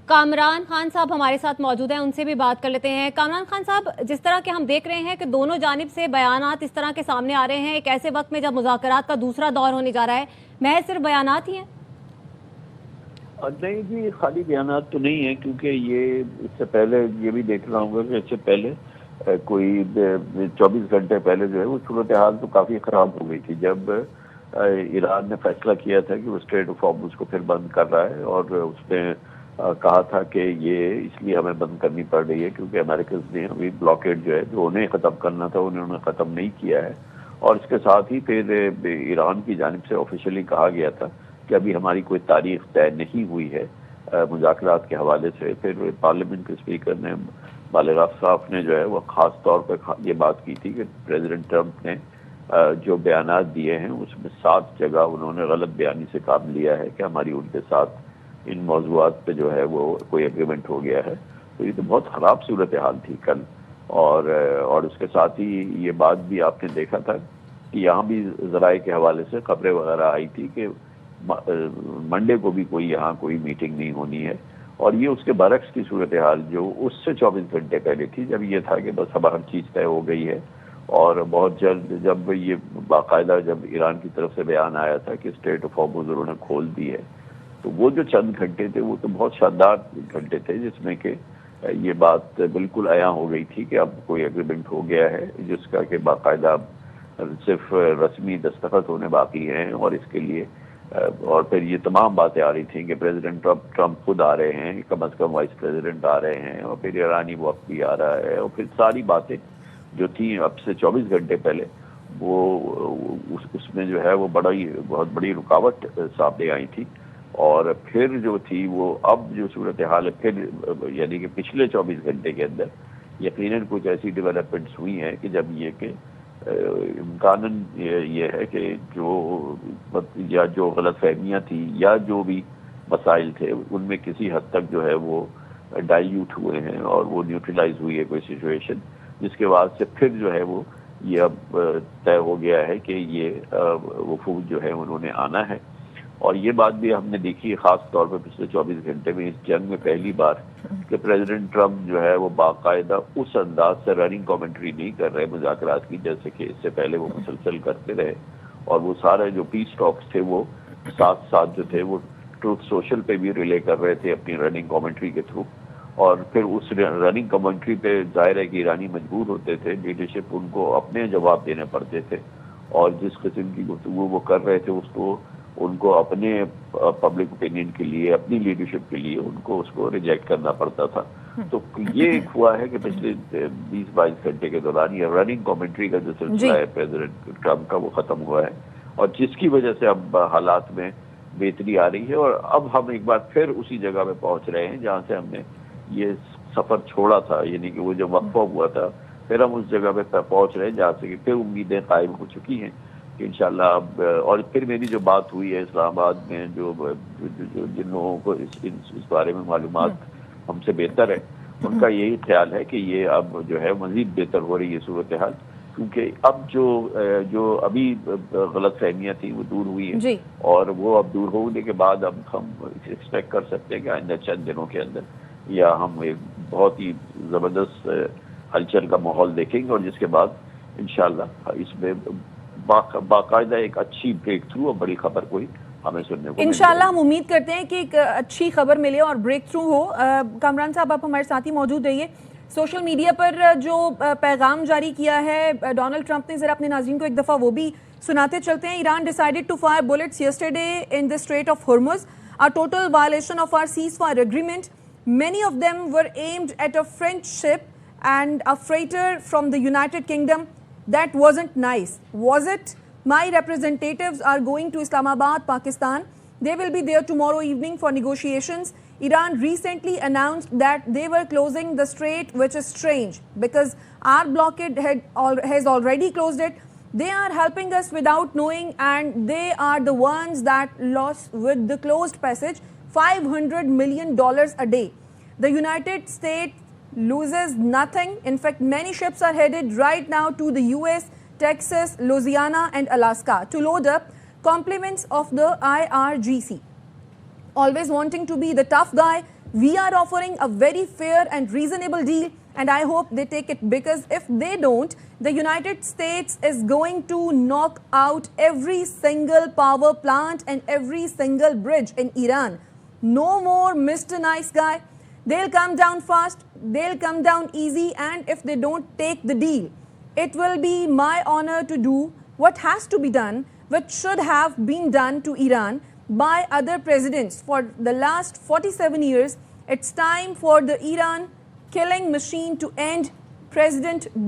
کامران خان صاحب ہمارے ساتھ موجود ہیں، ان سے بھی بات کر لیتے ہیں۔ کامران خان صاحب، جس طرح کے ہم دیکھ رہے ہیں کہ دونوں جانب سے بیانات اس طرح کے سامنے آ رہے ہیں ایک ایسے وقت میں جب مذاکرات کا دوسرا دور ہونے جا رہا ہے، محض صرف بیانات ہی ہیں؟ نہیں جی، خالی بیانات تو نہیں ہیں، کیونکہ یہ اس سے پہلے یہ بھی دیکھ رہا ہوں گا کہ اس سے پہلے کوئی 24 گھنٹے پہلے جو ہے وہ صورتحال تو کافی خراب ہو گئی تھی، جب ایران نے فیصلہ کیا تھا کہ وہ اسٹریٹ آف ہارمز کو پھر بند کر رہا ہے، اور اس نے کہا تھا کہ یہ اس لیے ہمیں بند کرنی پڑ رہی ہے کیونکہ امریکہ نے ابھی بلاکیڈ جو ہے جو انہیں ختم کرنا تھا انہوں نے ختم نہیں کیا ہے، اور اس کے ساتھ ہی پھر ایران کی جانب سے آفیشلی کہا گیا تھا کہ ابھی ہماری کوئی تاریخ طے نہیں ہوئی ہے مذاکرات کے حوالے سے۔ پھر پارلیمنٹ کے اسپیکر نے بالغ صاحب نے جو ہے وہ خاص طور پہ یہ بات کی تھی کہ پریزیڈنٹ ٹرمپ نے جو بیانات دیے ہیں اس میں 7 جگہ انہوں نے غلط بیانی سے کام لیا ہے کہ ہماری ان کے ساتھ ان موضوعات پہ جو ہے وہ کوئی ایگریمنٹ ہو گیا ہے۔ تو یہ تو بہت خراب صورتحال تھی کل، اور اس کے ساتھ ہی یہ بات بھی آپ نے دیکھا تھا کہ یہاں بھی ذرائع کے حوالے سے خبریں وغیرہ آئی تھی کہ منڈے کو بھی یہاں کوئی میٹنگ نہیں ہونی ہے، اور یہ اس کے برعکس کی صورتحال جو اس سے 24 گھنٹے پہلے تھی، جب یہ تھا کہ بس اب ہر چیز طے ہو گئی ہے، اور بہت جلد جب یہ باقاعدہ جب ایران کی طرف سے بیان آیا تھا کہ اسٹریٹ آف ہارمز انہوں نے کھول دی ہے، تو وہ جو چند گھنٹے تھے وہ تو بہت شاندار گھنٹے تھے جس میں کہ یہ بات بالکل عیاں ہو گئی تھی کہ اب کوئی ایگریمنٹ ہو گیا ہے جس کا کہ باقاعدہ صرف رسمی دستخط ہونے باقی ہیں، اور اس کے لیے اور پھر یہ تمام باتیں آ رہی تھیں کہ پریزیڈنٹ ٹرمپ خود آ رہے ہیں، کم از کم وائس پریزیڈنٹ آ رہے ہیں، اور پھر ایرانی وقت بھی آ رہا ہے، اور پھر ساری باتیں جو تھیں اب سے 24 گھنٹے پہلے وہ اس میں جو ہے وہ بہت بڑی رکاوٹ سامنے آئی تھی، اور پھر جو تھی وہ اب جو صورتحال ہے پھر یعنی کہ پچھلے 24 گھنٹے کے اندر یقیناً کچھ ایسی ڈیولپمنٹس ہوئی ہیں کہ جب یہ کہ امکاناً یہ ہے کہ جو غلط فہمیاں تھیں یا جو بھی مسائل تھے ان میں کسی حد تک جو ہے وہ ڈائلیوٹ ہوئے ہیں اور وہ نیوٹرلائز ہوئی ہے کوئی سچویشن، جس کے بعد سے پھر جو ہے وہ یہ اب طے ہو گیا ہے کہ یہ وفود جو ہے انہوں نے آنا ہے۔ اور یہ بات بھی ہم نے دیکھی خاص طور پہ پچھلے 24 گھنٹے میں اس جنگ میں پہلی بار کہ پریزیڈنٹ ٹرمپ جو ہے وہ باقاعدہ اس انداز سے رننگ کامنٹری نہیں کر رہے مذاکرات کی جیسے کہ اس سے پہلے وہ مسلسل کرتے رہے، اور وہ سارے جو پیس ٹاکس تھے وہ ساتھ ساتھ جو تھے وہ ٹروتھ سوشل پہ بھی ریلے کر رہے تھے اپنی رننگ کامنٹری کے تھرو، اور پھر اس رننگ کامنٹری پہ ظاہر ہے کہ ایرانی مجبور ہوتے تھے، لیڈرشپ ان کو اپنے جواب دینے پڑتے تھے، اور جس قسم کی گفتگو وہ کر رہے تھے ان کو اپنے پبلک اوپینین کے لیے اپنی لیڈرشپ کے لیے ان کو اس کو ریجیکٹ کرنا پڑتا تھا۔ تو یہ ایک ہوا ہے کہ پچھلے 20-22 گھنٹے کے دوران یہ رننگ کامنٹری کا جو سلسلہ ہے پریزیڈنٹ ٹرمپ کا وہ ختم ہوا ہے، اور جس کی وجہ سے اب حالات میں بہتری آ رہی ہے، اور اب ہم ایک بار پھر اسی جگہ پہ پہنچ رہے ہیں جہاں سے ہم نے یہ سفر چھوڑا تھا، یعنی کہ وہ جو وقفہ ہوا تھا پھر ہم اس جگہ پہ پہنچ رہے ہیں جہاں سے کہ پھر امیدیں قائم ہو چکی ہیں کہ انشاءاللہ اب اور پھر میری جو بات ہوئی ہے اسلام آباد میں جن لوگوں کو اس بارے میں معلومات ہم سے بہتر ہے ان کا یہی خیال ہے کہ یہ اب جو ہے مزید بہتر ہو رہی ہے صورتحال، کیونکہ اب جو ابھی غلط فہمیاں تھیں وہ دور ہوئی ہیں، اور وہ اب دور ہونے کے بعد اب ہم ایکسپیکٹ کر سکتے ہیں کہ آئندہ چند دنوں کے اندر یا ہم ایک بہت ہی زبردست ہلچل کا ماحول دیکھیں گے، اور جس کے بعد انشاءاللہ اس میں باقاعدہ ایک اچھی بریک تھرو اور بڑی خبر کوئی ہمیں سننے کو انشاءاللہ ہم امید کرتے ہیں کہ ایک اچھی خبر ملے اور بریک تھرو ہو۔ کامران صاحب آپ ہمارے ساتھ ہی موجود رہیے۔ سوشل میڈیا پر جو پیغام جاری کیا ہے ڈونلڈ ٹرمپ نے، ذرا اپنے ناظرین کو ایک دفعہ وہ بھی سناتے چلتے ہیں۔ Iran decided to fire bullets yesterday in the Strait of Hormuz, a total violation of our ceasefire agreement. Many of them were aimed at a French ship and a freighter from the United Kingdom. That wasn't nice, was it? My representatives are going to Islamabad, Pakistan. They will be there tomorrow evening for negotiations. Iran recently announced that they were closing the strait, which is strange because our blockade has already closed it. They are helping us without knowing, and they are the ones that lost with the closed passage $500 million a day. The United States loses nothing. In fact, many ships are headed right now to the US, Texas, Louisiana and Alaska to load up compliments of the IRGC. Always wanting to be the tough guy, We are offering a very fair and reasonable deal, and I hope they take it, because if they don't, the United States is going to knock out every single power plant and every single bridge in Iran. No more Mr. Nice Guy. They'll come down fast, they'll come down easy, and if they don't take the deal, it will be my honor to do what has to be done, which should have been done to Iran by other presidents for the last 47 years. It's time for the Iran killing machine to end. President